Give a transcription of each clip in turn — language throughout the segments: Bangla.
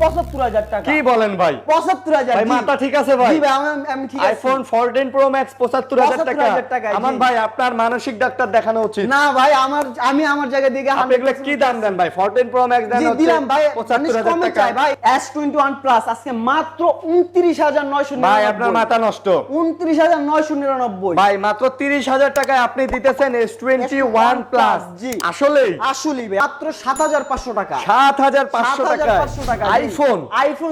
৭৫,০০০ টাকা। কি বলেন ভাই? ৭৫,০০০। ভাই মাথা ঠিক আছে ভাই? জি ভাই আমি ঠিক আছে। আইফোন 14 প্রো ম্যাক্স ৭৫,০০০ টাকা। জি। আমান ভাই আপনার মানসিক ডাক্তার দেখানো উচিত। না ভাই আমি আমার জায়গা দিকে আপনি এগুলো কি দাম দেন ভাই? 14 প্রো ম্যাক্স দেন জি হচ্ছে দিলাম ভাই ৭৫,০০০ টাকা। ভাই S21 প্লাস আজকে মাত্র ২৯,৯৯৯। ভাই আপনার মাথা নষ্ট। ২৯,৯৯৯। ভাই মাত্র ৩০,০০০ টাকায় আপনি দিতেছেন S21 প্লাস। জি আসলেই ভাই মাত্র ৭৫০০ টাকা। ৭৫০০ টাকায় ৭৫০০ টাকা আইফোন।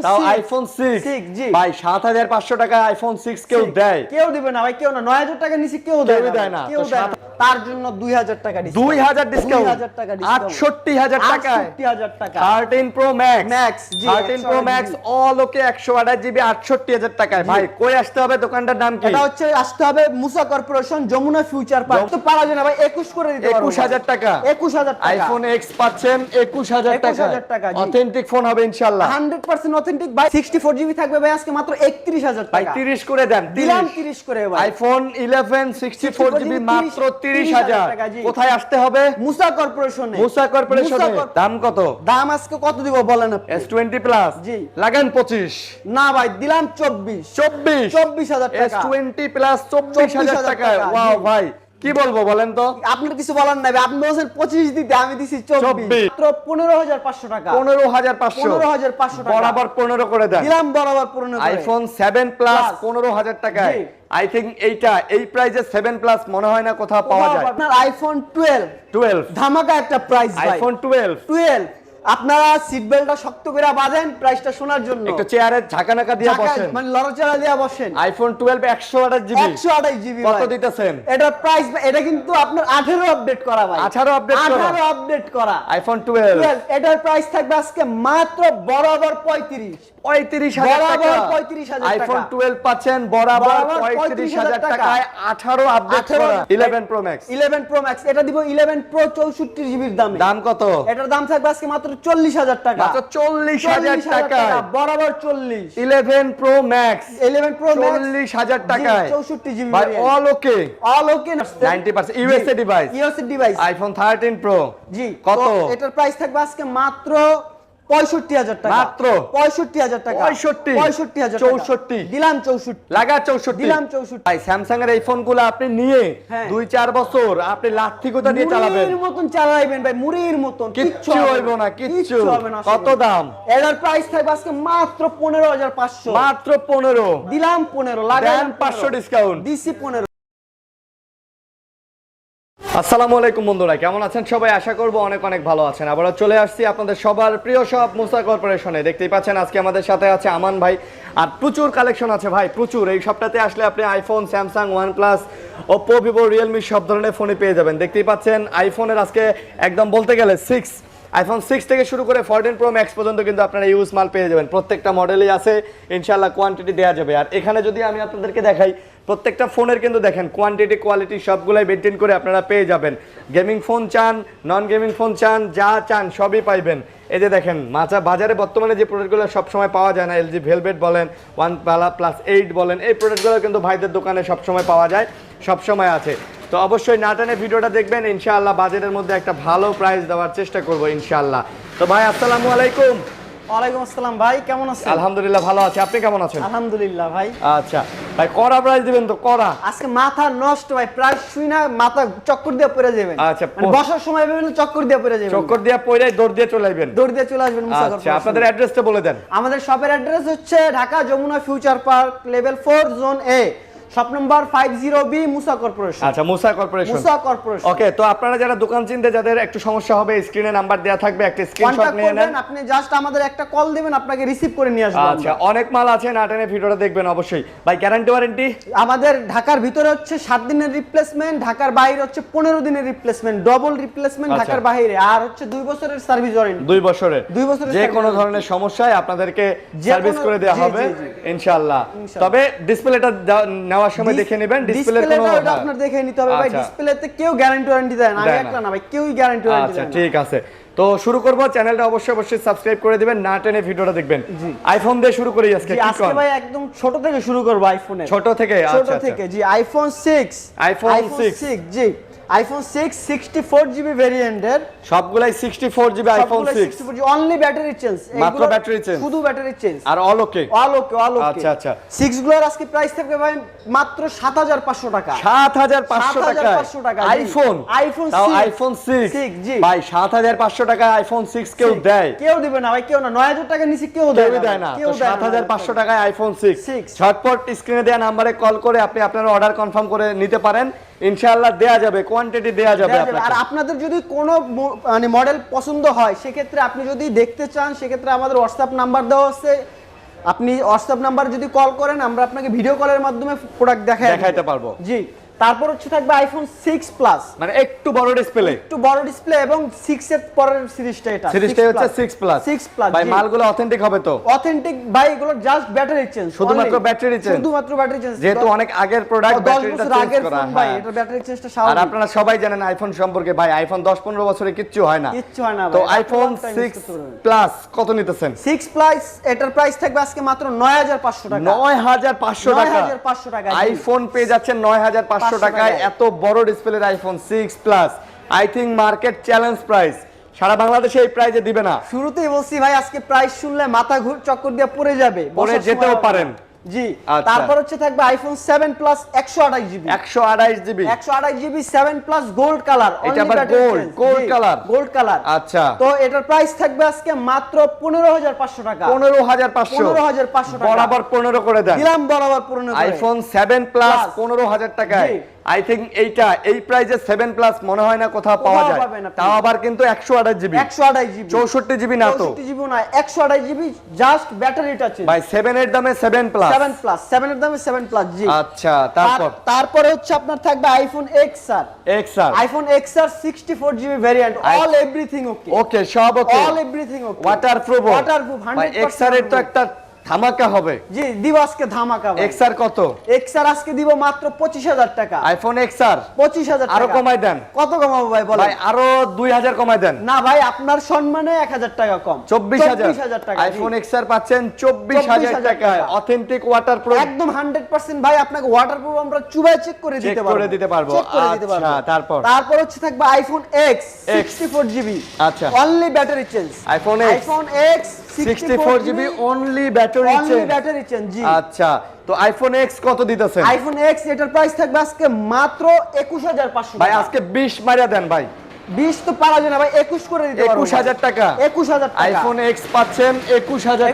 তাও আইফোন 6 জি ভাই ৭৫০০ টাকায় আইফোন 6 কেউ দেয়? কেউ দিবে না ভাই, কেউ না। ৯,০০০ টাকা নিচে কেউ দেয় না। কেউ দেয় না। তার জন্য ২,০০০ টাকা ডিসকাউন্ট। ২,০০০ ডিসকাউন্ট। ২,০০০ টাকা ডিসকাউন্ট। ৬৮,০০০ টাকায় ৬৮,০০০ টাকা 13 প্রো ম্যাক্স। ম্যাক্স জি 13 প্রো ম্যাক্স অল ওকে 128 জিবি ৬৮,০০০ টাকায়। ভাই কই আসতে হবে? দোকানটার নাম কি? এটা হচ্ছে আসতে হবে Musa corporation, Jamuna future park. তো পারা যায় না ভাই, ২১ করে দিতে পারবো। ২১,০০০ টাকা। ২১,০০০ টাকা। আইফোন এক্স পাচ্ছেন ২১,০০০ টাকা। ২১,০০০ টাকা, জি। অথেন্টিক ফোন হবে ইনশাআল্লাহ। 100% অথেন্টিক ভাই। 64 জিবি থাকবে ভাই আজকে মাত্র 31,০০০ ভাই টাকা। 30 করে দেন। দিলাম 30 করে ভাই। আইফোন 11 64 জিবি মাত্র 30,০০০ টাকা, জি। কোথায় আসতে হবে? মুসা কর্পোরেশনে। মুসা কর্পোরেশনে। দাম কত? দাম আজকে কত দিব বলেন আপনি? S20 প্লাস জি। লাগান 25। না ভাই দিলাম 24 24,০০০ টাকা। S20 প্লাস 24,০০০ টাকায়। ওয়াও ভাই কি বলবো বলেন তো? আপনার কিছু বলার নাই ভাই। আপনি বলছেন 25 দিতে, আমি দিছি 24 মাত্র 15,৫০০ টাকা। 15,৫০০ 15,৫০০ টাকা বরাবর 15 করে দেন। দিলাম বরাবর 15 করে। আইফোন 7 প্লাস 15,০০০ টাকায়। জি। আই থিংক এই প্রাইসে 7 প্লাস মনে হয় না কোথাও পাওয়া যায়। আপনার আইফোন 12 12 ধামাকা একটা প্রাইস ভাই। আইফোন 12 আপনারা সিট বেল্টটা শক্ত করে বাঁধেন প্রাইসটা শোনার জন্য। একটু চেয়ারে ঝাঁকানাকা দিয়ে বসেন। মানে লড়াচড়া দিয়ে বসেন। আইফোন 12 128 জিবি 128 জিবি কত দিতেছেন? এটার প্রাইস এটা কিন্তু আপনার 18 আপডেট করা ভাই। 18 আপডেট করা। 18 আপডেট করা আইফোন 12 এটার প্রাইস থাকবে আজকে মাত্র বরাবর 35,০০০ টাকা। বরাবর 35,০০০ টাকা। আইফোন 12 পাচ্ছেন বরাবর বরাবর 35,০০০ টাকায়। টাকায় 18 আপডেট করা 11 প্রো ম্যাক্স। 11 প্রো ম্যাক্স এটা দিব 11 প্রো 64 জিবির দামে। দাম কত? এটার দাম থাকবে আজকে মাত্র 40,০০০ টাকা। মাত্র 40,০০০ টাকায় বরাবর 40। 11 প্রো ম্যাক্স 11 প্রো ম্যাক্স 40,০০০ টাকায় 64 জিবি ভাই all okay 90% USA device. USA device iPhone 13 pro জি কত? তো এটার প্রাইস থাকবে আজকে মাত্র ৬৫,০০০ টাকা। মাত্র ৬৫,০০০ টাকা। ৬৫,০০০ 64 দিলাম 64 লাগা 64 দিলাম 64 ভাই স্যামসাং এর এই ফোনগুলো আপনি নিয়ে হ্যাঁ। 2-4 বছর আপনি লাথি কোথা দিয়ে চালাবেন? মুড়ির মতন চালাইবেন ভাই, মুড়ির মতন। কিচ্ছু হইব না, কিচ্ছু। হবে না। কত দাম? এটার প্রাইস থাকবে আজকে মাত্র 15,৫০০। মাত্র 15 দিলাম 15 দেন লাগান 500 ডিসকাউন্ট। দিছি 15। আসসালামু আলাইকুম বন্ধুরা, কেমন আছেন সবাই? আশা করব অনেক অনেক ভালো আছেন। আবারও চলে আসছি আপনাদের সবার প্রিয় শপ মুসা কর্পোরেশনে। দেখতেই পাচ্ছেন আজকে আমাদের সাথে আছে আমান ভাই। আর প্রচুর কালেকশন আছে ভাই, প্রচুর। এই শপটাতে আসলে আপনি iPhone, Samsung, OnePlus, Oppo, Vivo, Realme সব ধরনের ফোনই পেয়ে যাবেন। দেখতেই পাচ্ছেন আইফোনের আজকে একদম বলতে গেলে আইফোন 6 থেকে শুরু করে 14 প্রো ম্যাক্স পর্যন্ত কিন্তু আপনারা ইউজ মাল পেয়ে যাবেন। প্রত্যেকটা মডেলই আছে, ইনশাআল্লাহ কোয়ান্টিটি দেওয়া যাবে। আর এখানে যদি আমি আপনাদেরকে দেখাই, প্রত্যেকটা ফোনের কিন্তু দেখেন কোয়ান্টিটি কোয়ালিটি সবগুলাই মেনটেন করে আপনারা পেয়ে যাবেন। গেমিং ফোন চান, নন গেমিং ফোন চান, যা চান সবই পাইবেন। এই যে দেখেন বাজারে বর্তমানে যে প্রোডাক্টগুলো সবসময় পাওয়া যায় না, এলজি ভেলভেট বলেন, OnePlus 8 বলেন, এই প্রোডাক্টগুলো কিন্তু ভাইদের দোকানে সবসময় পাওয়া যায়, সবসময় আছে। তো অবশ্যই না টেনে ভিডিওটা দেখবেন, ইনশাআল্লাহ বাজেটের মধ্যে একটা ভালো প্রাইস দেওয়ার চেষ্টা করবো ইনশাআল্লাহ। তো ভাই আসসালামু আলাইকুম। ওয়ালাইকুম আসসালাম ভাই, কেমন আছেন? আলহামদুলিল্লাহ ভালো আছি, আপনি কেমন আছেন? আলহামদুলিল্লাহ ভাই। আচ্ছা ভাই, কড়া প্রাইস দিবেন তো? কড়া আজকে মাথা নষ্ট ভাই, প্রাইস শুই না মাথা চক্কর দিয়ে পড়ে যাবেন। আচ্ছা, মানে বসার সময় ভাবেন চক্কর দিয়ে পড়ে যাবেন। চক্কর দিয়ে পড়ে দৌড় দিয়ে চলে আসবেন। দৌড় দিয়ে চলে আসবেন মুসা আচ্ছা, কর্পোরেশন। আপনাদের অ্যাড্রেসটা বলে দেন। আমাদের শপের অ্যাড্রেস হচ্ছে Dhaka Jamuna future park, level 4 zone A, shop number 50B, Musa corporation. আচ্ছা, মুসা কর্পোরেশন। ওকে, তো আপনারা যারা দোকান চিনতে যাদের একটু সমস্যা হবে, স্ক্রিনে নাম্বার দেয়া থাকবে, একটা স্ক্রিনশট নিয়ে নেন। আপনি জাস্ট আমাদের একটা কল দিবেন, আপনাকে রিসিভ করে নিয়ে আসবো। আচ্ছা, অনেক মাল আছে, না টেনে ভিডিওটা দেখবেন অবশ্যই। ভাই গ্যারান্টি ওয়ারেন্টি? আমাদের ঢাকার ভিতরে হচ্ছে 7 দিনের রিপ্লেসমেন্ট, ঢাকার বাইরে হচ্ছে 15 দিনের রিপ্লেসমেন্ট, ডবল রিপ্লেসমেন্ট ঢাকার বাইরে, আর হচ্ছে 2 বছরের সার্ভিস ওয়ারেন্টি। 2 বছরের যে কোনো সার্ভিস ধরনের সমস্যায় আপনাদেরকে সার্ভিস করে দেওয়া হবে ইনশাআল্লাহ। তবে ডিসপ্লেটা নেওয়ার সময় দেখে নেবেন, ডিসপ্লের কোনো আপনার দেখে নিতে হবে ভাই। ডিসপ্লেতে কেউ গ্যারান্টি ওয়ারেন্টি দেয় না, আমি একলা না ভাই, কেউই গ্যারান্টি ওয়ারেন্টি দেয় না। আচ্ছা ঠিক আছে, তো শুরু করব। চ্যানেলটা অবশ্যই সাবস্ক্রাইব করে দিবেন, না টেনে ভিডিওটা দেখবেন। আইফোন দিয়ে শুরু করি আজকে। আজকে ভাই একদম ছোট থেকে শুরু করব, আইফোনে ছোট থেকে। ছোট থেকে জি, আইফোন 6 আইফোন 6 জি আইফোন 6 64GB ভেরিয়েন্টের, সবগুলাই 64GB iPhone 6, only battery change, মাত্র ব্যাটারি চেঞ্জ, শুধু ব্যাটারি চেঞ্জ আর অল ওকে। আচ্ছা আচ্ছা, 6 গুলোর আজকে প্রাইস থাকবে ভাই মাত্র 7500 টাকা। 7500 টাকা আইফোন, তাও আইফোন 6 জি ভাই। 7500 টাকা আইফোন 6 কেউ দেয়? কেউ দিবে না ভাই, কেউ না। 9000 টাকা নিচে কেউ দেয় না। তো 7500 টাকায় আইফোন 6 ঝটপট স্ক্রিনে দেওয়া নাম্বারে কল করে আপনি আপনার অর্ডার কনফার্ম করে নিতে পারেন, ইনশাআল্লাহ দেয়া যাবে, কোয়ান্টিটি দেয়া যাবে আপনাকে। আর আপনাদের যদি কোনো মানে মডেল পছন্দ হয়, সেক্ষেত্রে আপনি যদি দেখতে চান, সেক্ষেত্রে আমাদের হোয়াটসঅ্যাপ নাম্বার দেওয়া আছে, আপনি হোয়াটসঅ্যাপ নাম্বার যদি কল করেন, আমরা আপনাকে ভিডিও কলের মাধ্যমে প্রোডাক্ট দেখাইতে পারবো। জি, তারপর হচ্ছে থাকবে আইফোন 6 প্লাস, মানে একটু বড় ডিসপ্লে, এবং 6 এর পরের সিরিজটা, এটা সিরিজটা হচ্ছে 6 প্লাস ভাই। মালগুলো অথেন্টিক হবে তো? অথেন্টিক ভাই, এগুলো জাস্ট ব্যাটারি চেঞ্জ, শুধুমাত্র ব্যাটারি চেঞ্জ, যেহেতু অনেক আগের প্রোডাক্ট, ব্যাটারিটা চেঞ্জ করা হয়। এটা ব্যাটারি চেঞ্জটা স্বাভাবিক। আর আপনারা সবাই জানেন আইফোন সম্পর্কে ভাই, আইফোন 10-15 বছরে কিচ্ছু হয় না তো ভাই। আইফোন 6 প্লাস কত নিতেছেন? 6 প্লাস এটার প্রাইস থাকবে আজকে মাত্র 9500 টাকা। 9500 টাকা আইফোন পেয়ে যাচ্ছেন 9500 টাকায়। এত বড় ডিসপ্লের iPhone 6 plus, I think market challenge price, সারা বাংলাদেশে এই প্রাইসে দিবে না। শুরুতেই বলছি ভাই, আজকে প্রাইস শুনলে মাথা চক্কর দিয়ে পড়ে যাবে, পড়ে যেতেও পারেন। জি, তারপর হচ্ছে থাকবে iPhone 7 plus 128GB 128GB 7 plus gold colour, এটা আবার গোল্ড কালার। আচ্ছা, তো এটার প্রাইস থাকবে আজকে মাত্র 15500 টাকা। 15500 টাকা বরাবর 15 করে দেন, দিলাম বরাবর 15 করে। আইফোন 7 প্লাস 15000 টাকায়। আই থিং এই প্রাইসে 7 প্লাস মনে হয় না কোথাও পাওয়া যায়, তাও আবার কিন্তু 128GB 64GB না তো, 64GB না, 128GB জাস্ট ব্যাটারিটা চেঞ্জ ভাই। 7 এর দামে 7 প্লাস, 7 এর দামে 7 প্লাস। জি, আচ্ছা। তারপরে হচ্ছে আপনার থাকবে iPhone XR, iPhone XR 64GB variant, all everything okay, সব okay, all everything okay, waterproof 100%। XR এর তো একটা ধামাকা হবে। জি, দিব আজকে ধামাকা ভাই। XR কত? XR আজকে দিব মাত্র 25000 টাকা। আইফোন XR 25000 টাকা। আরো কমাই দেন। কত কমাবো ভাই বলেন? ভাই আরো 2000 কমাই দেন। না ভাই, আপনার সম্মানে 1000 টাকা কম, 24000 টাকা। আইফোন XR পাচ্ছেন 24000 টাকায়, অথেন্টিক ওয়াটারপ্রুফ, একদম 100% ভাই। আপনাকে ওয়াটারপ্রুফ আমরা চুবাই চেক করে দিতে পারবো। আচ্ছা, তারপর হচ্ছে থাকবে আইফোন X 64GB, আচ্ছা, only battery change. IPhone X 64GB only battery change. জি, আচ্ছা। তো আইফোন X কত দিতেছেন? আইফোন X এটার প্রাইস থাকবে আজকে মাত্র 21500 ভাই টাকা। আজকে 20 মাইরা দেন ভাই। 20 তো পারা যায় না ভাই, 21 করে দিতে পারবো। 21000 টাকা, 21000 টাকা আইফোন X পাচ্ছেন 21000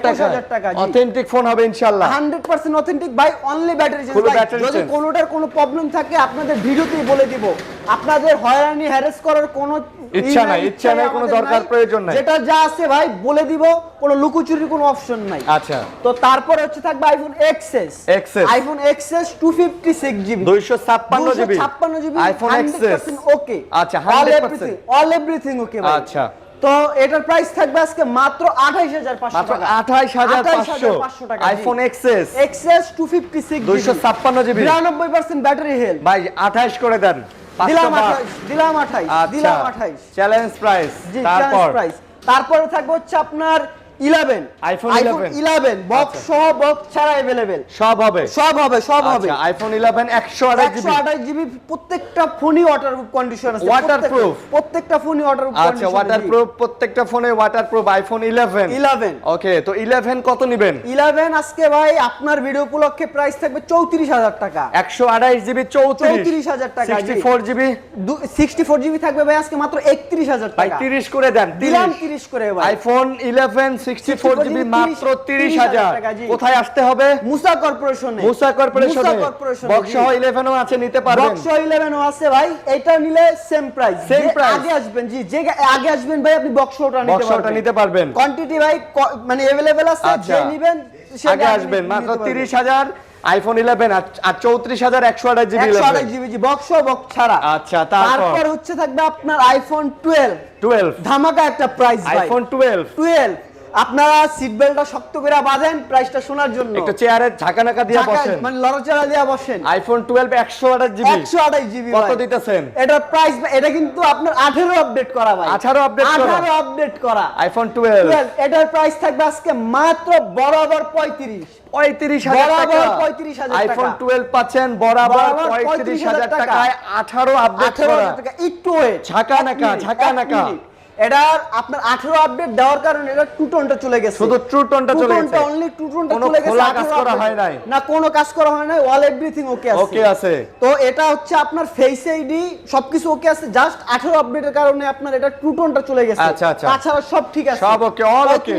টাকা। অথেন্টিক ফোন হবে ইনশাআল্লাহ, 100% অথেন্টিক ভাই, অনলি ব্যাটারি চেঞ্জ। যদি কোনোটার কোনো প্রবলেম থাকে আপনাদের ভিডিওতেই বলে দিব, আপনাদের হয়রানি হ্যারাস করার কোনো ইচ্ছা নাই, কোনো দরকার প্রয়োজন নাই। যেটা যা আছে ভাই বলে দিব, কোনো লুকোচুরির কোনো অপশন নাই। আচ্ছা, তো তারপর হচ্ছে থাকবে iPhone XS, iPhone XS 256GB 256GB iPhone XS ওকে। আচ্ছা, অল এভরিথিং ওকে ভাই। আচ্ছা, তো এটার প্রাইস থাকবে আজকে মাত্র 28500 টাকা। 28500 টাকা iPhone XS 256GB 256GB 92% battery health ভাই। 28 করে দেন, দিলাম 28 চ্যালেঞ্জ প্রাইস। তারপরে থাকবে হচ্ছে আপনার 11, আইফোন 11 বক্স সহ বক্স ছাড়া अवेलेबल, সব হবে। আচ্ছা, আইফোন 11 128GB প্রত্যেকটা ফোনই ওয়াটারপ্রুফ কন্ডিশন আছে, ওয়াটারপ্রুফ প্রত্যেকটা ফোনই ওয়াটারপ্রুফ আচ্ছা, কন্ডিশন। ওয়াটারপ্রুফ প্রত্যেকটা ফোনে ওয়াটারপ্রুফ আইফোন 11 ওকে। তো 11 কত নেবেন? 11 আজকে ভাই আপনার ভিডিও উপলক্ষে প্রাইস থাকবে 34000 টাকা। 128GB 34000 টাকা। 64GB থাকবে ভাই আজকে মাত্র 31000 টাকা। ভাই 30 করে দেন, দিলাম 30 করে ভাই। আইফোন 11 64GB মাত্র 30000। কোথায় আসতে হবে? মুসা কর্পোরেশনে। বক্স সহ 11 ও আছে, নিতে পারবেন। বক্স সহ 11 ও আছে ভাই, এটা নিলে সেম প্রাইস। আগে আসবেন, জি, যে আগে আসবেন ভাই আপনি বক্স সহটা নিতে পারবেন। কোয়ান্টিটি ভাই মানে अवेलेबल আছে, যে নেবেন সে আগে আসবেন। মাত্র 30000 আইফোন 11 আর 34128GB জি, বক্স ছাড়া। আচ্ছা, তারপর হচ্ছে থাকবে আপনার আইফোন 12 ধামাকা একটা প্রাইস ভাই। আইফোন 12 আপনারা সিট বেল্টটা শক্ত করে বাঁধেন প্রাইসটা শোনার জন্য। একটু চেয়ারে ঝাঁকানাকা দিয়ে বসেন, মানে লড়াচড়া দিয়ে বসেন। আইফোন 12 128 জিবি 128 জিবি কত দিতেছেন? এটার প্রাইস এটা কিন্তু আপনার 18 আপডেট করা ভাই, 18 আপডেট করা, 18 আপডেট করা আইফোন 12 এটার প্রাইস থাকবে আজকে মাত্র বরাবর 35,000 টাকা। বরাবর 35,000 টাকা। আইফোন 12 পাচ্ছেন বরাবর 35,000 টাকায় 18 আপডেট করা, 18,000 টাকা একটু ওয়েট ঝাঁকানাকা। এটার আপনার 18 আপডেট দেওয়ার কারণে এটা টু টোনটা চলে গেছে, শুধু টু টোনটা চলে গেছে, অনলি টু টোনটা কোনো চলে গেছে, খোলা কাজ 18 করা update। হয় নাই, না কোনো কাজ করা হয় নাই, অল এভরিথিং ওকে আছে, ওকে আছে। তো এটা হচ্ছে আপনার ফেস আইডি সবকিছু ওকে আছে, জাস্ট 18 আপডেটের কারণে আপনার এটা টু টোনটা চলে গেছে। আচ্ছা, আচ্ছা। তাছাড়া সব ঠিক আছে, সব ওকে, অল ওকে।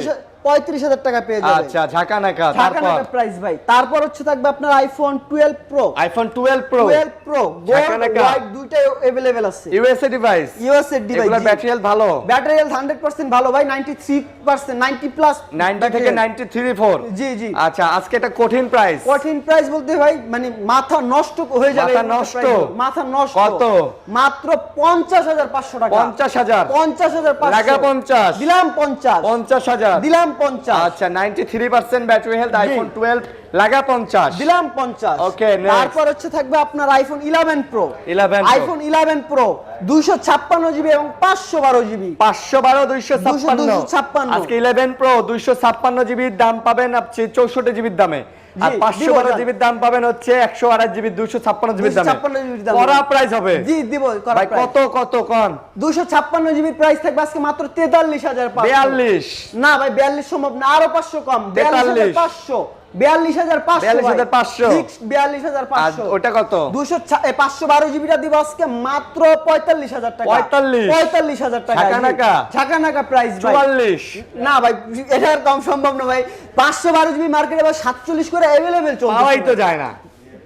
35,000 টাকা পেয়ে যাবেন। আচ্ছা, ঝাঁকানাকা। তারপর প্রাইস ভাই, তারপর হচ্ছে থাকবে আপনার iPhone 12 pro, iPhone 12 pro 12 pro gold white দুইটাই अवेलेबल আছে। ইউএসএ ডিভাইস, ইউএসএ ডিভাইস, এগুলোর ব্যাটারি হেলথ ভালো, ব্যাটারি হেলথ 100% ভালো ভাই, 93% 90 প্লাস, 90 থেকে 93.4। জি জি। আচ্ছা, আজকে এটা কঠিন প্রাইস। কঠিন প্রাইস বলতে ভাই মানে মাথা নষ্ট হয়ে যাবে, মাথা নষ্ট? মাথা নষ্ট। কত? মাত্র 50,500 টাকা। 50,000 50,500 লাগা 50 দিলাম 50 50,000 দিলাম 50। আচ্ছা, 93% ব্যাটারি হেলথ, আইফোন 12 লাগা 50 দিলাম 50। ওকে, next। তারপর হচ্ছে থাকবে আপনার iPhone 11 pro, 11 Pro। IPhone 11 pro 256 GB এবং 512 জিবি, 512 256। 256 আজকে 11 প্রো 256 জিবির দাম পাবেন আপনি 64 জিবির দামে, আর 512 জিবির দাম পাবেন হচ্ছে 128 জিবি 256 জিবির দামে। 256 জিবির দামে করা প্রাইস হবে। জি দিব ভাই কত কত কোন? 256 জিবির প্রাইস থাকবে আজকে মাত্র 43,500। 42 না ভাই 42 সম্ভব না, আরো 500 কম, 43,500 42,500 ফিক্স 42,500। আর ওটা কত? 512 জিবিটা দিব আজকে মাত্র 45,000 টাকা। 45,000 টাকা ঝাঁকানাকা? ঝাঁকানাকা প্রাইস ভাই। 44 না ভাই এটা আর কম সম্ভব না ভাই, 512 জিবি মার্কেটে আবার 47 করে अवेलेबल চলছে, পাওয়াই তো যায় না,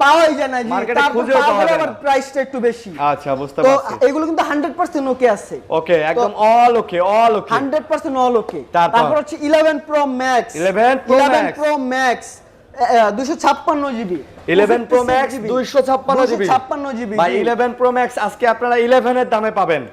পাওয়াই যায় না জি, মার্কেটে তারপর খুঁজেও পাওয়া পাওয়া যায় আবার না। প্রাইসটা একটু বেশি। আচ্ছা, বুঝতে তো পারছি। এগুলো কিন্তু 100% ওকে আছে, ওকে, একদম অল ওকে, অল ওকে, 100% অল ওকে। তারপর? তারপর হচ্ছে 11 pro max, 11 Pro Max। Pro max 256 GB, 11 Pro Max 256 GB, 256 GB ভাই 11 Pro Max আজকে আপনারা 11 এর দামে পাবেন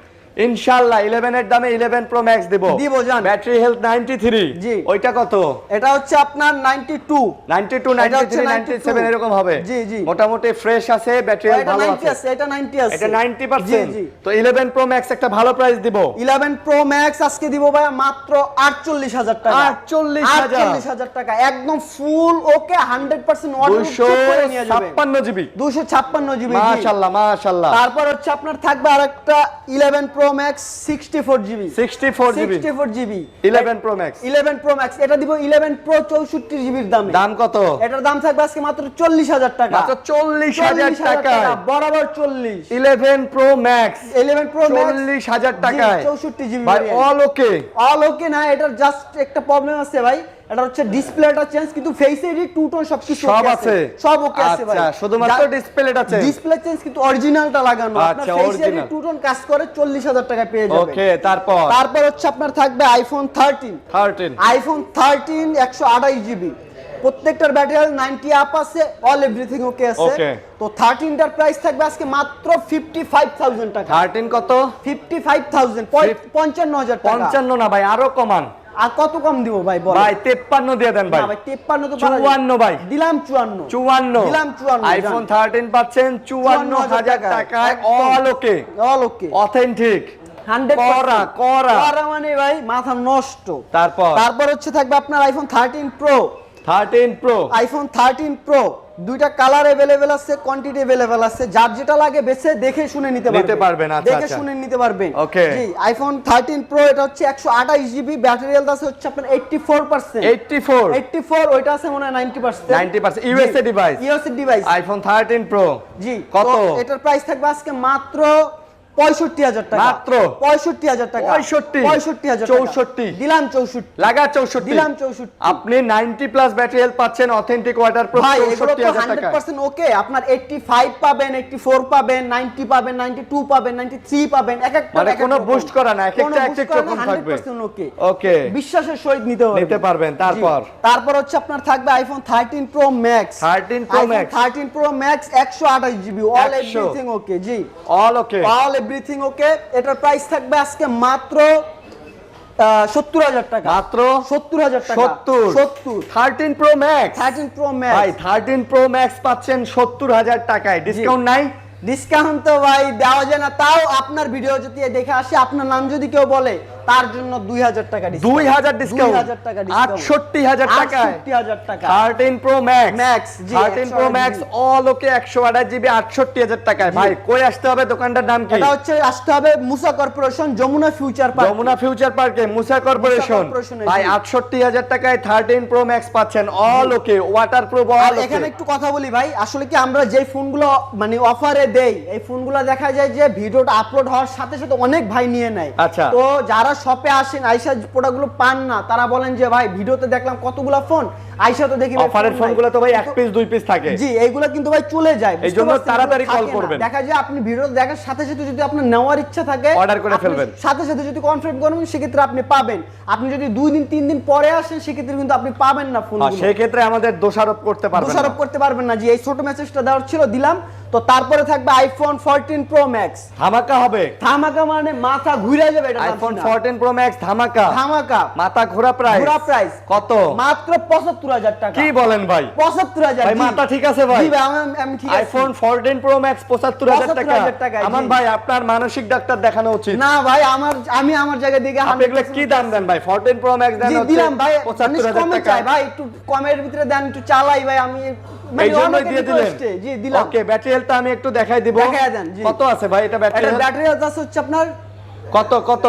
ইনশাআল্লাহ। 11 এর দামে 11 Pro Max দেব জান। ব্যাটারি হেলথ 93 জি। ওইটা কত? এটা হচ্ছে আপনার 92 92 এটা হচ্ছে 93 92 97 এরকম হবে। জি জি, মোটামুটি ফ্রেশ আছে, ব্যাটারি হেলথ এটা ভালো 90 আছে, আছে, এটা 90 আছে, এটা 90%। জি জি। তো 11 Pro Max একটা ভালো প্রাইস দিব। 11 প্রো ম্যাক্স আজকে দিব ভাই মাত্র 48,000 টাকা। 48,000 টাকা একদম ফুল ওকে 100% অর্ডার চেক করে নিয়ে যাবেন। 256 জিবি 256 জিবি, মাশাআল্লাহ মাশাআল্লাহ। তারপর হচ্ছে আপনার থাকবে আরেকটা 11 pro max 64 GB, 64 GB 64 GB 11 Pro Max। 11 pro max এটা দিব 11 প্রো 64 জিবির দামে। দাম কত? এটার দাম থাকবে আজকে মাত্র 40,000 টাকা, মাত্র 40,000 টাকায় বরাবর 40। 11 Pro Max 11 প্রো ম্যাক্স 40,000 টাকায় 64 জিবি ভাই, অল ওকে। অল ওকে না, এটার জাস্ট একটা প্রবলেম আছে ভাই, এটা হচ্ছে ডিসপ্লেটা চেঞ্জ, কিন্তু ফেস আইডি টু টোন সবকিছু সব ওকে আছে, সব ওকে আছে ভাই। আচ্ছা, শুধুমাত্র ডিসপ্লেটা চেঞ্জ। ডিসপ্লে চেঞ্জ কিন্তু অরিজিনালটা লাগানো, আপনার আচ্ছা, face ID original। Two tone কাজ করে 40,000 টাকা পেয়ে যাবেন। ওকে, তারপর তারপর হচ্ছে আপনার থাকবে আইফোন 13, 13 আইফোন 13 128 জিবি, প্রত্যেকটার ব্যাটারি 90 আপ আছে, অল এভরিথিং ওকে আছে। Okay। তো 13 টার প্রাইস থাকবে আজকে মাত্র 55,000 টাকা। 13 কত? 55,000 55,000 টাকা। 55 না ভাই, আরো কমান আর কত কম দিব ভাই বল? ভাই, 53 দিয়ে দেন ভাই। না ভাই 53 তো পারা যায়। 54 ভাই, দিলাম 54 54 দিলাম 54 আইফোন 13 পাচ্ছেন 54,000 টাকায়, অল ওকে, অল ওকে অথেন্টিক 100% করা করা মানে ভাই মাথা নষ্ট। তারপর হচ্ছে থাকবে আপনার iPhone 13 pro, 13 pro iPhone 13 pro দুইটা কালার अवेलेबल আছে, কোয়ান্টিটি अवेलेबल আছে, যার যেটা লাগে বেছে দেখে শুনে নিতে পারবেন। আচ্ছা, দেখে আচ্ছা। শুনে নিতে পারবেন। ওকে। জি, আইফোন 13 প্রো এটা হচ্ছে 128 জিবি, ব্যাটারি হেলথ আছে হচ্ছে আপনার 84%। 84 ওইটা আছে মনে হয় 90%। 90% USA device, USA device iPhone 13 pro. জি, কত? তো এটার প্রাইস থাকবে আজকে মাত্র 65,000 টাকা, মাত্র 65,000 টাকা, 65,000 64 দিলাম 64 লাগা 64 দিলাম 64। আপনি 90 প্লাস ব্যাটারি হেলথ পাচ্ছেন, অথেন্টিক ওয়াটারপ্রুফ, ভাই এগুলো তো 64,000 টাকা। 100% ওকে, আপনার 85 পাবেন, 84 পাবেন, 90 পাবেন, 92 পাবেন, 93 পাবেন, এক একটা মানে কোনো বুস্ট করা না, এক একটা এক এক রকম থাকবে। 100% ওকে ওকে, বিশ্বাসের সহিত নিতে পারবেন। তারপর হচ্ছে আপনার থাকবে iPhone 13 pro max, 13 pro max, 13 pro max 128 GB, all everything okay. জি, all okay, all everything okay. এটার প্রাইস থাকবে আজকে মাত্র 70,000 টাকা, মাত্র 70,000 টাকা, 70 13 প্রো ম্যাক্স 13 প্রো ম্যাক্স ভাই 13 প্রো ম্যাক্স পাচ্ছেন 70,000 টাকায়, ডিসকাউন্ট নাই? ডিসকাউন্ট তো ভাই দেওয়া যায় না, তাও আপনার ভিডিও যদি দেখে আসে, আপনার নাম যদি কেউ বলে তার জন্য 2,000 টাকা ডিসকাউন্ট, 2,000 ডিসকাউন্ট, 2,000 টাকা ডিসকাউন্ট, 68,000 টাকায় 68,000 টাকা 13 প্রো ম্যাক্স ম্যাক্স, জি 13 প্রো ম্যাক্স অল ওকে 128 জিবি 68,000 টাকায়। ভাই কই আসতে হবে, দোকানটার নাম কি? এটা হচ্ছে আসতে হবে Musa corporation, Jamuna future park, Jamuna future পার্কে মুসা কর্পোরেশন। কর্পোরেশনে, ভাই জি। 68,000 টাকায় 13 প্রো ম্যাক্স পাচ্ছেন অল ওকে, ওয়াটারপ্রুফ আর অল ওকে। এখানে একটু কথা বলি ভাই, আসলে কি আমরা যে ফোনগুলো মানে অফারে দেই, এই ফোনগুলো দেখা যায় যে ভিডিওটা আপলোড হওয়ার সাথে সাথে অনেক ভাই নিয়ে নেয়। আচ্ছা। তো যারা শপে আসেন আইসা প্রোডাক্টগুলো পান না, তারা বলেন যে ভাই ভিডিওতে দেখলাম কতগুলো ফোন, আইসা তো দেখি ভাই অফারের ফোন নাই। ফোনগুলো তো ভাই এক কিন্তু- পিস দুই পিস থাকে। জি, এইগুলো কিন্তু ভাই চলে যায়, বুঝতে এই জন্য পারছেন? তাড়াতাড়ি এগুলো কল থাকে না। করবেন। দেখা যায় আপনি ভিডিও দেখার সাথে সাথে যদি আপনার নেওয়ার ইচ্ছা থাকে, অর্ডার করে আপনি ফেলবেন। সাথে সাথে যদি কনফার্ম করবেন, সেক্ষেত্রে আপনি পাবেন। আপনি যদি 2 দিন 3 দিন পরে আসেন, সেক্ষেত্রে কিন্তু আপনি পাবেন না আর ফোনগুলো, সেই ক্ষেত্রে আমাদের দোষারোপ করতে পারবেন না। দোষারোপ করতে পারবেন না। জি, এই ছোট মেসেজটা দেওয়ার ছিল, দিলাম। তো তারপরে থাকবে আইফোন 14 প্রো ম্যাক্স, ধামাকা হবে। ধামাকা মানে মাথা ঘুরে যাবে, এটা আইফোন 14 প্রো ম্যাক্স ধামাকা, ধামাকা মাথা ঘোরা প্রাইস। ঘোরা প্রাইস কত? মাত্র 75,000 টাকা। কি বলেন ভাই? 75,000। ভাই মাথা ঠিক আছে ভাই? জি ভাই, আমি ঠিক আছে। আইফোন 14 প্রো ম্যাক্স 75,000 টাকা। 75,000 টাকায়, জি। আমান ভাই আপনার মানসিক ডাক্তার দেখানো উচিত। না ভাই, আমি আমার জায়গা দিকে আপনি এগুলো কি দাম দেন ভাই? 14 প্রো ম্যাক্স দেন জি হচ্ছে দিলাম ভাই, 75,000 কমে টাকা। চাই ভাই, একটু কমের ভিতরে দেন, একটু চালাই ভাই, আমি এই জন্যই অনেকের দিয়ে দিলেন। request এ, জি দিলাম। ওকে, ব্যাটারি হেলথটা আমি একটু দেখাই দিব। দেখায় দেন, জি। কত আছে ভাই এটা ব্যাটারি? এটা ব্যাটারি হেলথ আছে হচ্ছে আপনার, কত কত?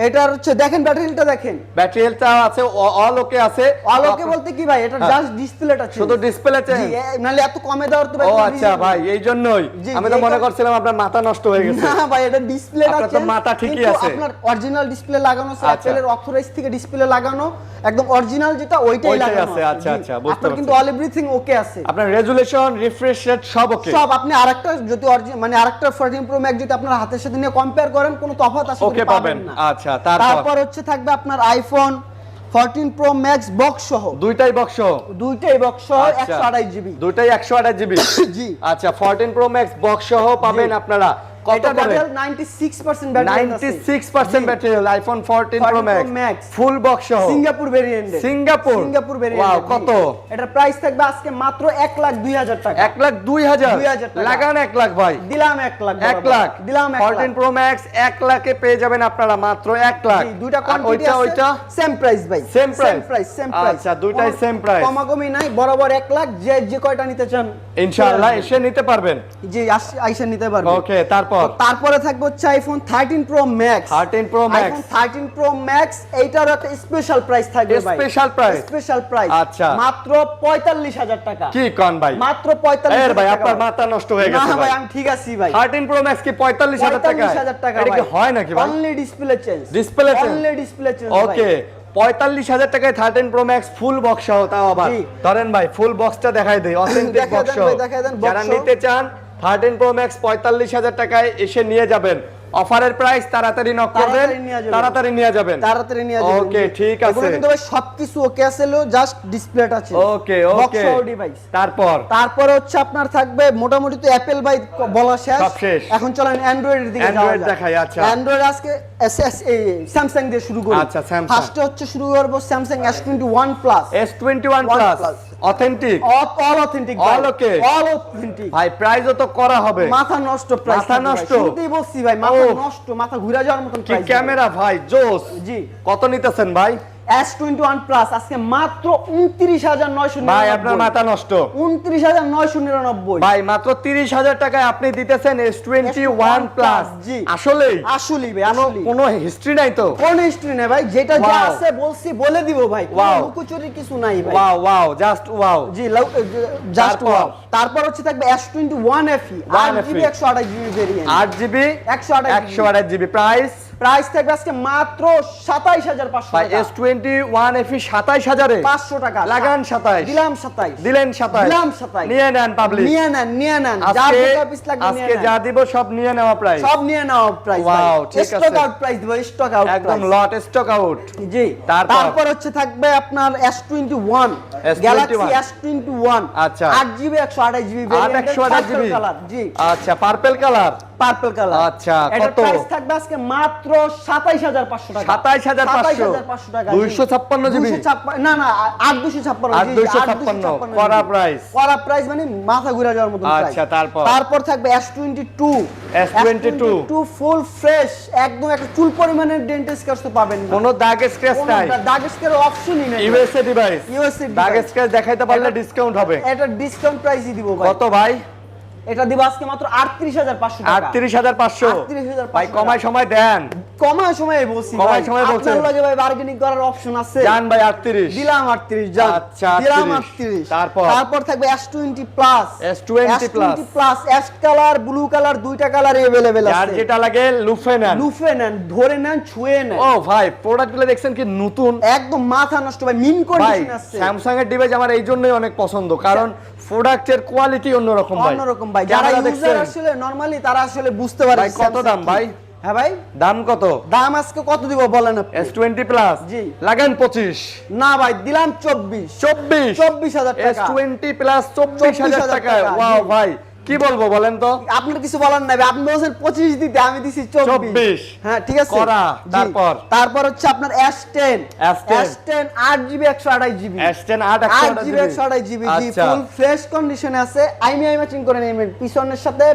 এটার হচ্ছে দেখেন ব্যাটারিটা দেখেন, ব্যাটারি হেলথটা আছে অল ওকে আছে। আলোকে বলতে কি ভাই, এটা হ্যাঁ। জাস্ট ডিসপ্লেটা ছিল, শুধু ডিসপ্লে চেঞ্জ। জি, নাহলে এত কমে দেওয়ার তো ভাই ও কোনো আচ্ছা reason ভাই, নেই। এই জন্যই জি, আমি তো জি, মনে এটা- করছিলাম আপনার মাথা নষ্ট হয়ে গেছে। না ভাই, এটা ডিসপ্লেটা আপনার তো মাথা ঠিকই আছে। আপনার অরিজিনাল ডিসপ্লে লাগানো আছে, আচ্ছা। অ্যাপলের অথরাইজ থেকে ডিসপ্লে লাগানো, একদম অরিজিনাল যেটা ওইটাই ওইটাই লাগানো আছে, আচ্ছা, জি। আচ্ছা, বুঝতে আপনার কিন্তু পারছি। অল এভরিথিং ওকে আছে। আপনার রেজুলেশন, রিফ্রেশ রেট সব ওকে। সব আপনি আরেকটা যদি মানে আরেকটা 14 প্রো ম্যাক্স যদি আপনার হাতের সাথে নিয়ে কম্পেয়ার করেন, কোনো তফাৎ আসলে ওকে পাবেন। না। আচ্ছা, তারপর হচ্ছে থাকবে আপনার আইফোন 14 প্রো ম্যাক্স বক্স সহ, দুইটাই বক্স। দুইটাই বক্স সহ আচ্ছা। 128 জিবি। দুইটাই 128 জিবি। জি। আচ্ছা, 14 প্রো ম্যাক্স বক্স সহ পাবেন আপনারা। কত এটা করে? ব্যাটারি 96% ব্যাটারি আছে। 96% battery iPhone 14 pro 14 Pro Max max full box সহ। Singapore variant, Singapore variant. Wow, কত? এটার প্রাইস থাকবে আজকে মাত্র 1,02,000 টাকা। 1,02,000 2,000 টাকা। লাগান 1 লাখ ভাই। দিলাম 1 লাখ, 1 লাখ দিলাম 1 14 প্রো ম্যাক্স 1 লাখে পেয়ে যাবেন আপনারা মাত্র 1 লাখ। জি, দুইটা আর কোয়ান্টিটি আছে, ওইটা সেম প্রাইস ভাই, Same price? Same price. আচ্ছা, দুইটাই same price। কমাকমি নাই, বরাবর 1 লাখ, যে কয়টা নিতে চান ইনশাআল্লাহ এসে নিতে পারবেন। জি, আইসা নিতে পারবেন। ওকে, তারপর তারপরে থাকবে হচ্ছে iPhone 13 pro max. 13 pro max iPhone 13 pro max, এইটার একটা স্পেশাল প্রাইস থাকবে ভাই। Special price? Special price. আচ্ছা। মাত্র 45,000 টাকা। কি কোন ভাই? মাত্র 45,000 এর ভাই টাকা আপনার মাথা নষ্ট হয়ে না গেছে ভাই, ভাই। আমি ঠিক আছি ভাই। 13 প্রো ম্যাক্স কি 45,000 টাকা? 45,000 টাকা এটা কি ভাই। হয় নাকি ভাই? Only display change, Display change? Only display change. Okay, 45,000 টাকায় 13 প্রো ম্যাক্স ফুল বক্স সহ, তাও আবার জি। ধরেন ভাই ফুল বক্সটা দেখাই দেই, অথেন্টিক দেখায় বক্স দেন সহ। ভাই, দেখায় দেন, box যারা সহ। নিতে চান 13 প্রো ম্যাক্স 45,000 টাকায় এসে নিয়ে যাবেন। অফারের প্রাইস তাড়াতাড়ি নক করবেন, তাড়াতাড়ি নিয়ে যাবেন। তাড়াতাড়ি নিয়ে যাবেন। তাড়াতাড়ি নিয়ে যাবেন। ওকে, জি। ঠিক এগুলো আছে। কিন্তু ভাই সবকিছু ওকে আছে, জাস্ট ডিসপ্লেটা আছে। ওকে বক্স ওকে, সহ ডিভাইস। তারপর হচ্ছে আপনার থাকবে মোটামুটি তো অ্যাপেল ভাই বলা শেষ। সব শেষ। এখন চলেন অ্যান্ড্রয়েডের দিকে যাওয়া Android যাক। দেখাই, আচ্ছা। অ্যান্ড্রয়েড আজকে স্যামসাং দিয়ে শুরু করি। আচ্ছা, Samsung। ফার্স্টে হচ্ছে শুরু করব Samsung S21 plus. S21 One plus plus। Authentic. All authentic, All okay? All authentic. ভাই প্রাইসও তো করা হবে। মাথা নষ্ট প্রাইস, মাথা নষ্ট? শুনতেই বলছি ভাই, মাথা ওহ। নষ্ট, মাথা ঘুরে যাওয়ার মতন কি প্রাইস। ক্যামেরা ভাই, জোস। জি। কত নিতেছেন ভাই? S21 প্লাস আজকে মাত্র 29,999। ভাই আপনার মাথা নষ্ট। 29,999। ভাই মাত্র 30,000 টাকায় আপনি দিতেছেন S21 প্লাস। জি। আসলেই আসলেই ভাই, আসলেই। কোনো হিস্ট্রি নাই তো? কোন হিস্ট্রি নেই ভাই, যেটা যা Wow. আছে বলছি বলে দিব ভাই, কোনো Wow. লুকোচুরি কিছু নাই ভাই। Wow wow, just wow. জি, জাস্ট তারপর? ওয়াও। তারপর হচ্ছে থাকবে S21 FE 1FE 8GB 128GB variant. 8GB 128GB 128GB price. Price থাকবে আজকে মাত্র 27,500 ভাই টাকা। S21 FE 27,000 এ 500 টাকা লাগান 27। দিলাম 27। দিলেন 27। দিলাম 27। নিয়ে নেন পাবলিক। নিয়ে নেন যা আজকে পিস লাগবে নিয়ে আজকে নেন। যা দিব সব নিয়ে নেওয়া প্রাইস। সব নিয়ে নাও প্রাইস ভাই। Wow, ঠিক আছে। স্টক আউট প্রাইস দিব, স্টক আউট একদম লট স্টক আউট। জি। তারপর? তারপর হচ্ছে থাকবে আপনার S21 S21 গ্যালাক্সি S21। আচ্ছা। 8GB 128GB 8 128GB colour. জি। আচ্ছা, পার্পল কালার। Purple colour. আচ্ছা, এটার কত? প্রাইস থাকবে আজকে মাত্র 27500 টাকা। 27500 টাকা। 256 জিবি। 256 না না 8256 8256 করা প্রাইস। করা প্রাইস মানে মাথা ঘুরে যাওয়ার মতো প্রাইস। আচ্ছা, তারপর থাকবে S22 S22 ফুল ফ্রেশ, একদম একটা চুল পরিমাণের ডেন্টাল স্ক্র্যাচ তো পাবেন না। কোনো দাগ স্ক্র্যাচ নাই, দাগ স্ক্র্যাচের অপশনই নেই। ইউএসএ ডিভাইস, ইউএসএ দাগ স্ক্র্যাচ দেখাইতে পারলে ডিসকাউন্ট হবে। এটা ডিসকাউন্ট প্রাইসই দিব ভাই। কত ভাই? এটা দিব আজকে মাত্র 38500 টাকা। 38500 38500 ভাই, কমায় সময় দেন। কমায় সময় বলছি ভাই। কমায় সময় বলছেন। আপনার লগে ভাই বার্গেনিং করার অপশন আছে। জান ভাই 38 দিলাম 38 জান। আচ্ছা, দিলাম 38 38। তারপর থাকবে S20 plus. S20 plus ash colour, blue colour, দুইটা কালার अवेलेबल যার আছে। যেটা লাগে লুফে নেন। লুফে নেন, ধরে নেন, ছুঁয়ে নেন। ও ভাই, প্রোডাক্টগুলো দেখছেন কি নতুন, একদম মাথা নষ্ট ভাই, মিন ভাই। কন্ডিশন আছে। স্যামসাং এর ডিভাইস আমার এই জন্যই অনেক পছন্দ, কারণ প্রোডাক্টের কোয়ালিটি অন্যরকম ভাই। অন্যরকম ভাই, যারা ক্যামেরা ইউজার দেখছেন? আসলে নরমালি তারা আসলে বুঝতে পারে ভাই, কত দাম ভাই? হ্যাঁ ভাই, দাম কত? দাম আজকে কত দিব বলেন আপনি? S20 প্লাস জি। লাগান 25। না ভাই, দিলাম 24 24000 টাকা। S20 প্লাস 24000 টাকা। টাকা, ওয়াও জি। ভাই, কি বলবো বলেন তো? আপনার কিছু বলার নাই ভাই, আপনি বলছেন 25 দিতে, আমি দিছি 24। হ্যাঁ ঠিক আছে। করা। জি। তারপর হচ্ছে আপনার S10 8GB 128GB S10 8GB 128GB জি, আচ্ছা। ফুল ফ্রেশ কন্ডিশনে আছে। আইমিআই ম্যাচিং করে নেবেন, পিছনের সাথে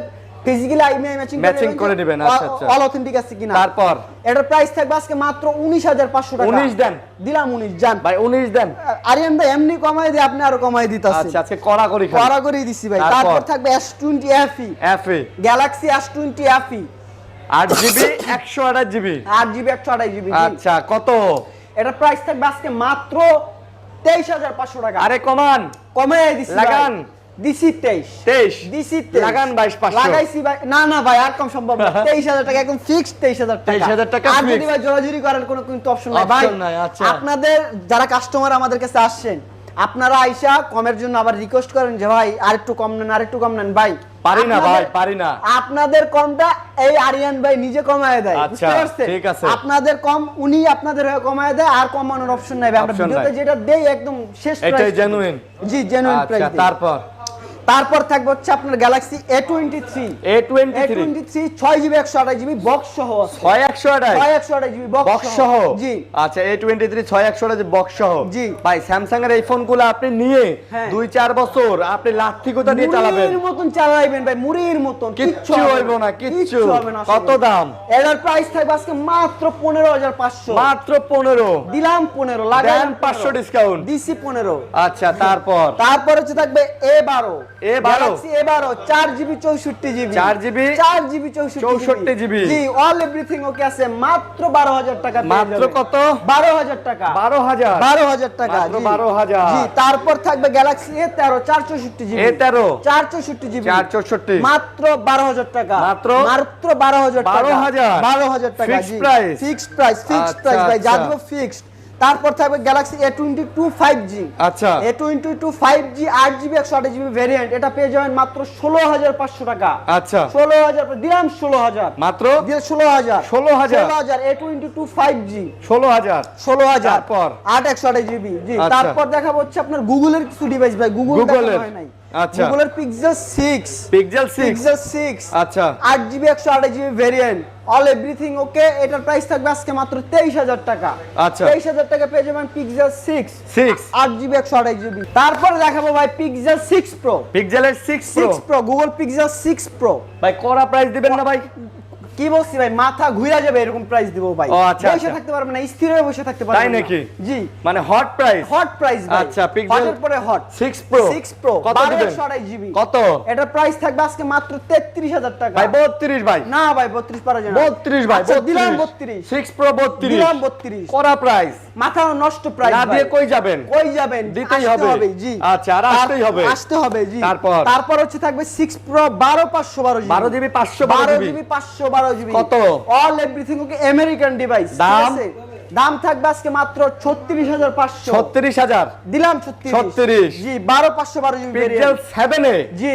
ফিজিক্যালি আইমিআই ম্যাচিং করে নেবেন। আচ্ছা আচ্ছা। অল অথেন্টিক আছে কিনা। তারপর এটার প্রাইস থাকবে আজকে মাত্র 19500 টাকা। 19 দেন। দিলাম 19 জান। ভাই 19 দেন। আরিয়ান ভাই এমনি কমাই দিয়ে আপনি আরো কমাই দিতাছেন। আচ্ছা, আজকে কড়া করি খালি। করা করে দিছি ভাই। তারপর থাকবে S20 FE FE Galaxy S20 FE 8GB 128GB 8GB 128GB আচ্ছা, কত? এটার প্রাইস থাকবে আজকে মাত্র 23500 টাকা। আরে কমান, কমাই দিছি লাগান। দিছি 23 দিছি 23 লাগান 22,500 লাগাইছি ভাই। না না ভাই, আর কম সম্ভব না। 23000 টাকা একদম ফিক্সড 23000 টাকা। 23000 টাকা আর যদি fixed। ভাই জোরাজুরি করার কোনো কিন্তু অপশন নাই ভাই। Option নাই, আচ্ছা। আপনাদের যারা কাস্টমার আমাদের কাছে আসছেন, আপনারা আইসা কমের জন্য আবার রিকোয়েস্ট করেন যে ভাই আরেকটু কম নেন, আরেকটু কম নেন ভাই। পারি না ভাই, আপনাদের- পারি না। আপনাদের কমটা এই আরিয়ান ভাই নিজে কমায় দেয়, আচ্ছা, বুঝতে পারছেন? ঠিক আছে। আপনাদের কম উনি আপনাদের হয়ে কমায় দেয়, আর কমানোর অপশন নাই ভাই। আমরা Option ভিডিওতে নাই। যেটা দেই একদম শেষ এটাই প্রাইস। genuine। জি, জেনুইন আচ্ছা, প্রাইস। তারপর থাকবে হচ্ছে আপনার Galaxy A23 A23 6GB 128GB box সহ আছে। 6128 628GB বক্স বক্স সহ। জি। আচ্ছা, A23 6128 বক্স সহ। জি। ভাই, স্যামসাং এর এই ফোনগুলো আপনি নিয়ে হ্যাঁ। 2-4 বছর আপনি লাথি কোথা দিয়ে চালাবেন, মুড়ির মতন চালাইবেন ভাই, মুড়ির মতন। কিচ্ছু হইব না, কিচ্ছু। হবে না। কত দাম? এটার প্রাইস থাকবে আজকে মাত্র 15500। মাত্র 15। দিলাম 15, লাগাইলাম দেন 500 ডিসকাউন্ট। দিছি 15। আচ্ছা, তারপর হচ্ছে থাকবে A12 A12 A12 4GB 64GB 4GB 64GB জি, অল এভরিথিং ওকে আছে। মাত্র 12000 টাকা পেয়ে মাত্র যাবেন। কত? 12000 টাকা 12000 12000 টাকা মাত্র জি। 12000 জি, তারপর থাকবে Galaxy A13 464GB A13 464GB 464 মাত্র 12000 টাকা মাত্র 12000 টাকা 12000 12000 টাকা Fixed জি। price? ফিক্সড প্রাইস আচ্ছা, ভাই, আচ্ছা। যাবো ফিক্সড। তারপর থাকবে গ্যালাক্সি A22 5G আচ্ছা। A22 5G 8GB 128GB variant, এটা পেয়ে যাবেন মাত্র 16500 টাকা। আচ্ছা, 16000 দিলাম 16000 মাত্র দিয়ে 16000 16000 A22 5G 16000 16000 তারপর 8 128GB জি। আচ্ছা। তারপর দেখাবো হচ্ছে আপনার গুগলের কিছু ডিভাইস ভাই, গুগলের গুগলের। নাই। আচ্ছা। গুগলের Pixel 6 পিক্সেল 6 আচ্ছা, 8GB 128GB variant, all everything okay. এটার প্রাইস থাকবে আজকে মাত্র 23000 টাকা। আচ্ছা। 23000 টাকা পেয়ে যাবেন Pixel 6 6 8GB 128GB। তারপরে দেখাবো ভাই Pixel 6 Pro পিক্সেলের 6 Pro 6 Pro Google Pixel 6 Pro। ভাই, কড়া প্রাইস দিবেন না ভাই? কি বলছি ভাই, মাথা ঘুরে যাবে এরকম প্রাইস দিব ভাই। ও, আচ্ছা, বসে আচ্ছা। থাকতে পারবেন না, স্থির হয়ে বসে থাকতে পারবেন তাই না। নাকি? জি, মানে হট প্রাইস। হট প্রাইস ভাই। আচ্ছা, Pixel হটের পরে হট 6 Pro 6 Pro কত দিবেন? 128GB কত? এটার প্রাইস থাকবে আজকে মাত্র 33000 টাকা। ভাই 32 ভাই, না ভাই 32 পারা যায় না। 32 ভাই, আচ্ছা, দিলাম 32 32 6 Pro 32 দিলাম 32 কড়া প্রাইস। মাথা নষ্ট প্রাইস না ভাই। দিয়ে কই যাবেন? কই যাবেন? দিতেই আসতে হবে। জি। আচ্ছা, আর আসতেই হবে। আসতে হবে জি। তারপর? তারপর হচ্ছে থাকবে 6 Pro 12512GB 12GB 512GB 512GB কত? অল এভরিথিং ওকে আমেরিকান ডিভাইস। দাম? দাম থাকবে আজকে মাত্র 36500 36000 দিলাম 36 36 জি 12512GB পিক্সেল 7 এ জি।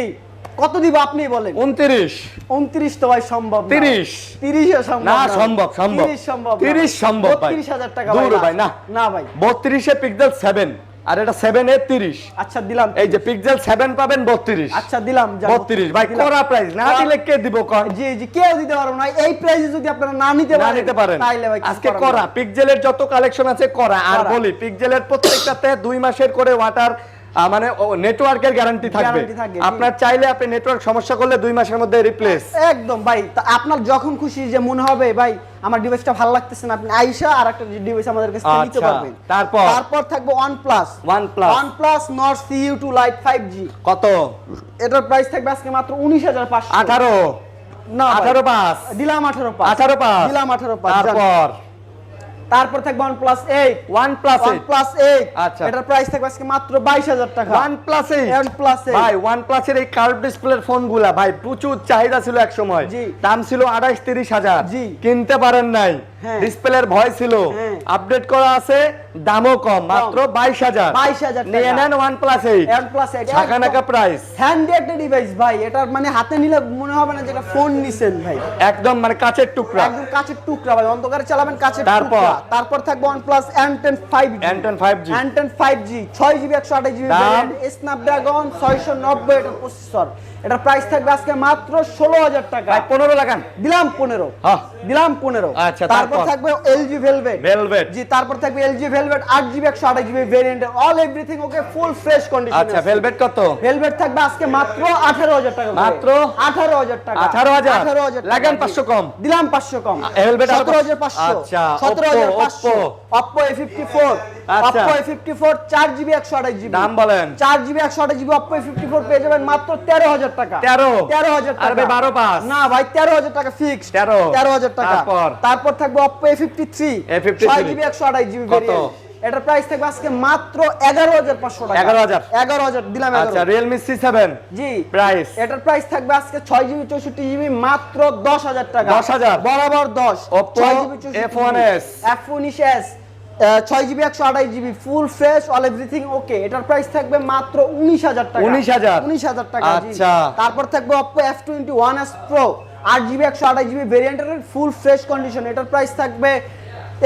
কত দিব আপনি বলেন? 29 29 তো ভাই সম্ভব না। 30 30 এ সম্ভব না, সম্ভব 30 সম্ভব 30 সম্ভব ভাই। 33000 টাকা দূর ভাই, না। না ভাই 32 এ পিক্সেল 7 আর এটা 7a 30। আচ্ছা দিলাম। এই যে পিক্সেল 7 পাবেন 32। আচ্ছা দিলাম 32 ভাই করা প্রাইস, না দিলে কে দিব কোন? জি জি কেউ দিতে পারবো না, এই প্রাইসে যদি আপনারা না নিতে পারেন তাইলে ভাই আজকে করা পিক্সেলের যত কালেকশন আছে করা। আর বলি পিক্সেলের প্রত্যেকটাতে 2 মাসের করে ওয়াটার মানে নেটওয়ার্কের গ্যারান্টি থাকবে। আপনার চাইলে আপনি নেটওয়ার্ক সমস্যা করলে 2 মাসের মধ্যে রিপ্লেস একদম ভাই। আপনার যখন খুশি যে মনে হবে ভাই আমার ডিভাইসটা ভালো লাগতেছে না, আপনি আইসা আরেকটা ডিভাইস আমাদের কাছে নিতে পারবেন। তারপর থাকবে OnePlus Nord CU2 Lite 5G। কত? এটার প্রাইস থাকবে আজকে মাত্র 19,500। 18 না 18,500 দিলাম, 18,500 18,500 দিলাম, 18,500। তারপর থাকবে OnePlus 8। আচ্ছা এটার প্রাইস থাকবে আজকে মাত্র 22,000 টাকা। OnePlus 8 ভাই OnePlus এর এই কার্ভ ডিসপ্লের ফোনগুলা ভাই প্রচুর চাহিদা ছিল এক সময়, দাম ছিল 28-30 হাজার, কিনতে পারেন নাই, ডিসপ্লের ভয় ছিল। আপডেট করা আছে, দামও কম, মাত্র 22,000 নিয়ে নেন OnePlus 8 ছাকানাকা প্রাইস। হ্যান্ডি একটা ডিভাইস ভাই, এটা মানে হাতে নিলে মনে হবে না যে এটা ফোন নিছেন ভাই, একদম মানে কাচের টুকরা, একদম কাচের টুকরা ভাই, অন্ধকারে চালাবেন কাচের টুকরা। তারপর থাকবে OnePlus N10 5G 6GB 128GB variant, Snapdragon 690 এর প্রসেসর। এটার প্রাইস থাকবে আজকে মাত্র 16,000 টাকা। ভাই 15 লাগান, দিলাম 15। হ্যাঁ দিলাম 15। আচ্ছা তারপর থাকবে LG Velvet জি, তারপর থাকবে LG Velvet 8GB 128GB variant, all everything ওকে, ফুল ফ্রেশ কন্ডিশন। আচ্ছা ভেলভেট কত? ভেলভেট থাকবে আজকে মাত্র 18,000 টাকা। মাত্র 18,000 টাকা। 18,000 লাগান 500 কম। দিলাম 500 কম। ভেলভেট 17,500। আচ্ছা 17,500। Oppo A54 আচ্ছা Oppo A54 4GB 128GB দাম বলেন। 4GB 128GB Oppo A54 পেয়ে যাবেন মাত্র 13,000 টাকা। 13,000 টাকা। আর ভাই 12,500 না ভাই 13,000 টাকা ফিক্সড। 13,000 টাকা। তারপর থাকবে Oppo A53 6GB 128GB variant, এটার প্রাইস থাকবে আজকে মাত্র 11,500 টাকা। 11,000 দিলাম। আচ্ছা Realme C7 জি প্রাইস, এটার প্রাইস থাকবে আজকে 6GB 64GB মাত্র 10,000 টাকা। 10,000 বরাবর 10। Oppo F1s 6GB 128GB full fresh all everything okay, এটার প্রাইস থাকবে মাত্র 19,000 টাকা। 19,000 টাকা। আচ্ছা তারপর থাকবে Oppo F21s Pro 8GB 128GB ভেরিয়েন্টের ফুল ফ্রেশ কন্ডিশন, এটার প্রাইস থাকবে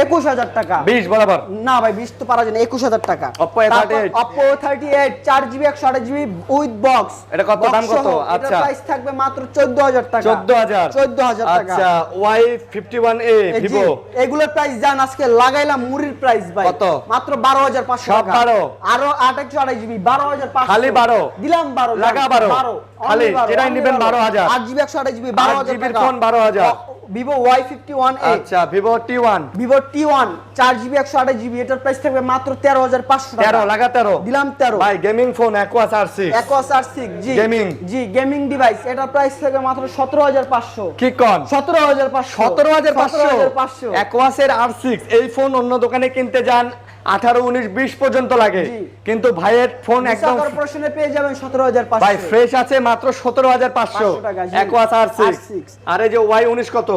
21,000 টাকা। 20 বরাবর না ভাই 20 তো পারা যায় না, 21,000 টাকা। Oppo A38 Oppo A38 4GB 128GB with box, এটা কত দাম কত? আচ্ছা এটার প্রাইস থাকবে মাত্র 14,000 টাকা। 14,000 টাকা। আচ্ছা Y51A Vivo এগুলোর প্রাইস জান আজকে লাগাইলাম মুড়ির প্রাইস ভাই কত? মাত্র 12,500 টাকা। 12 আরো 8GB 12,500 খালি 12 দিলাম 12 লাগা 12 খালি যেটাই নেবেন 12,000 8GB 128GB 12,000 8GB টাকা। ফোন 12,000 Vivo Y51A আচ্ছা Vivo T1 4GB 128GB এটার প্রাইস থাকবে মাত্র 13,500 টাকা। 13 লাগা 13 দিলাম 13 ভাই গেমিং ফোন Aquos R6 জি গেমিং গেমিং ডিভাইস, এটার প্রাইস থাকবে মাত্র 17,500। কি কোন 17,500 17,500 Aquos এর R6 এই ফোন অন্য দোকানে কিনতে যান 18 19 20 পর্যন্ত লাগে, কিন্তু ভাইয়ের ফোন একদম কর্পোরেশনে পেয়ে যাবেন 17,500 ভাই ফ্রেশ আছে মাত্র 17,500 টাকা। Aquos R6 আর এই যে Y19 কত?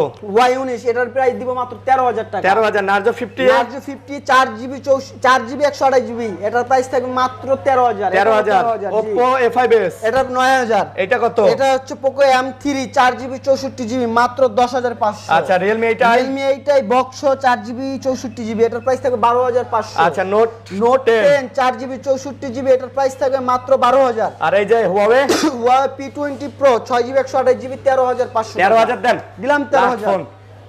Y19 এটার প্রাইস দিব মাত্র 13,000 টাকা। 13,000 Narzo 50 Narzo 50 4GB 128GB এটার প্রাইস থাকবে মাত্র 13,000 Oppo A5s এটা 9,000 এটা কত? এটা হচ্ছে Poco M3 4GB 64GB মাত্র 10,500। আচ্ছা Realme 8 বক্স 4GB 64GB এটার প্রাইস থাকবে 12,500। আচ্ছা Note 10 4GB 64GB এটার প্রাইস থাকবে মাত্র 12,000। আর এই যে Huawei P20 Pro 6GB 128GB 13,500। 13,000 দেন, দিলাম 13,000।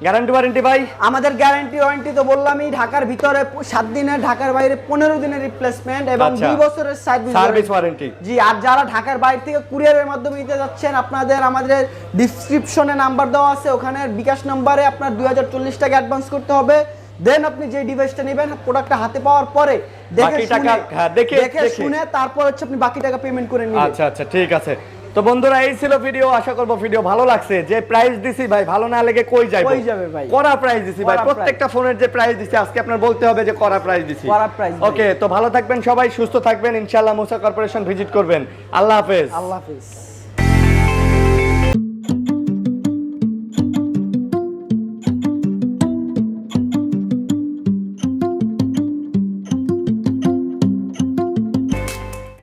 গ্যারান্টি ওয়ারেন্টি ভাই? আমাদের গ্যারান্টি ওয়ারেন্টি তো বললামই, ঢাকার ভিতরে 7 দিনের, ঢাকার বাইরে 15 দিনের রিপ্লেসমেন্ট এবং 2 বছরের সার্ভিস ওয়ারেন্টি। জি, আর যারা ঢাকার বাইরে থেকে কুরিয়ারের মাধ্যমে নিতে যাচ্ছেন আপনাদের আমাদের ডেসক্রিপশনে নাম্বার দেওয়া আছে, ওখানে বিকাশ নম্বরে আপনার 2040 টাকা অ্যাডভান্স করতে হবে। দেন আপনি যে ডিভাইসটা নেবেন প্রোডাক্টটা হাতে পাওয়ার পরে দেখে শুনে তারপর হচ্ছে আপনি বাকি টাকা পেমেন্ট করে নেবেন। আচ্ছা আচ্ছা ঠিক আছে। তো বন্ধুরা এই ছিল ভিডিও, আশা করব ভিডিও ভালো লাগছে। যে প্রাইস দিছি ভাই ভালো না লেগে কই যাবে ভাই, করা প্রাইস দিছি ভাই, প্রত্যেকটা ফোনের যে প্রাইস দিছি আজকে আপনার বলতে হবে যে করা প্রাইস দিছি। ওকে, তো ভালো থাকবেন সবাই, সুস্থ থাকবেন, ইনশাআল্লাহ মুসা কর্পোরেশন ভিজিট করবেন। আল্লাহ হাফেজ।